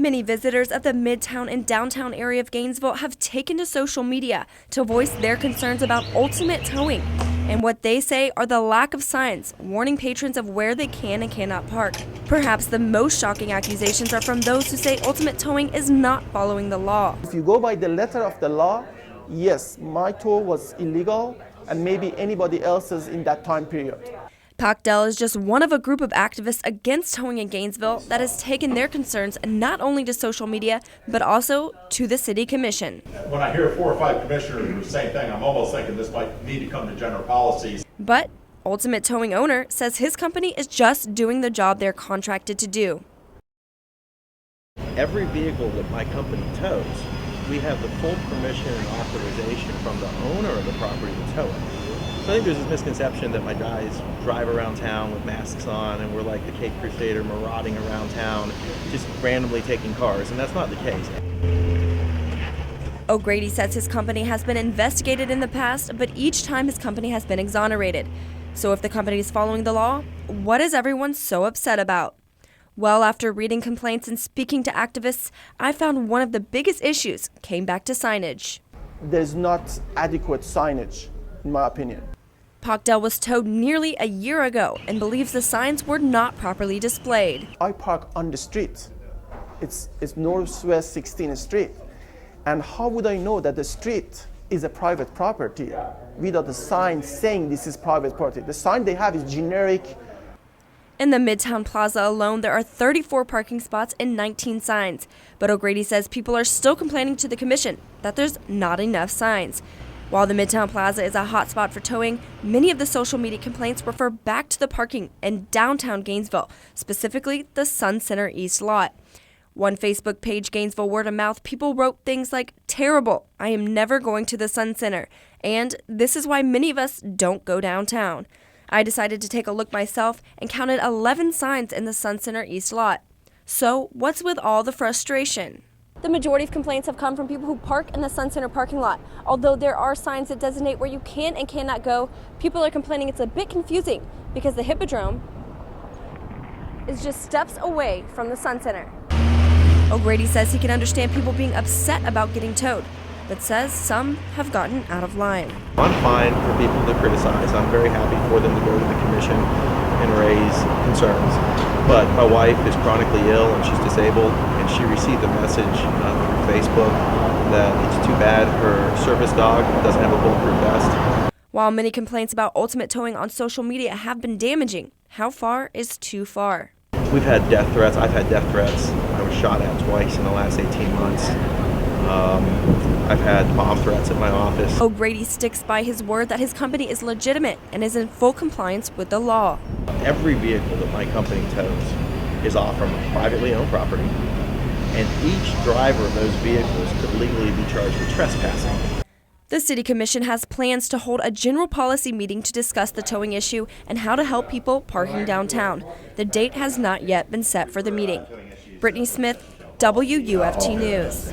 Many visitors of the Midtown and downtown area of Gainesville have taken to social media to voice their concerns about ultimate towing and what they say are the lack of signs warning patrons of where they can and cannot park. Perhaps the most shocking accusations are from those who say ultimate towing is not following the law. If you go by the letter of the law, yes, my tow was illegal and maybe anybody else's in that time period. Pactel is just one of a group of activists against towing in Gainesville that has taken their concerns not only to social media, but also to the city commission. When I hear 4 or 5 commissioners do the same thing, I'm almost thinking this might need to come to general policies. But Ultimate Towing owner says his company is just doing the job they're contracted to do. Every vehicle that my company tows, we have the full permission and authorization from the owner of the property to tow it. So I think there's this misconception that my guys drive around town with masks on and we're like the Cape Crusader marauding around town, just randomly taking cars, and that's not the case. O'Grady says his company has been investigated in the past, but each time his company has been exonerated. So if the company is following the law, what is everyone so upset about? Well, after reading complaints and speaking to activists, I found one of the biggest issues came back to signage. There's not adequate signage, in my opinion. Pactel was towed nearly a year ago and believes the signs were not properly displayed. I park on the street. It's Northwest 16th Street. And how would I know that the street is a private property without a sign saying this is private property? The sign they have is generic. In the Midtown Plaza alone, there are 34 parking spots and 19 signs. But O'Grady says people are still complaining to the commission that there's not enough signs. While the Midtown Plaza is a hotspot for towing, many of the social media complaints refer back to the parking in downtown Gainesville, specifically the Sun Center East lot. One Facebook page, Gainesville Word of Mouth, people wrote things like, "Terrible, I am never going to the Sun Center," and "This is why many of us don't go downtown." I decided to take a look myself and counted 11 signs in the Sun Center East lot. So what's with all the frustration? The majority of complaints have come from people who park in the Sun Center parking lot. Although there are signs that designate where you can and cannot go, people are complaining it's a bit confusing because the Hippodrome is just steps away from the Sun Center. O'Grady says he can understand people being upset about getting towed, but says some have gotten out of line. I'm fine for people to criticize. I'm very happy for them to go to the commission and raise concerns. But my wife is chronically ill and she's disabled, and she received a message through Facebook that it's too bad her service dog doesn't have a bulletproof vest. While many complaints about ultimate towing on social media have been damaging, how far is too far? We've had death threats. I've had death threats. I was shot at twice in the last 18 months. I've had bomb threats at my office. O'Grady sticks by his word that his company is legitimate and is in full compliance with the law. Every vehicle that my company tows is off from privately owned property, and each driver of those vehicles could legally be charged with trespassing. The City Commission has plans to hold a general policy meeting to discuss the towing issue and how to help people parking downtown. The date has not yet been set for the meeting. Brittany Smith, WUFT News.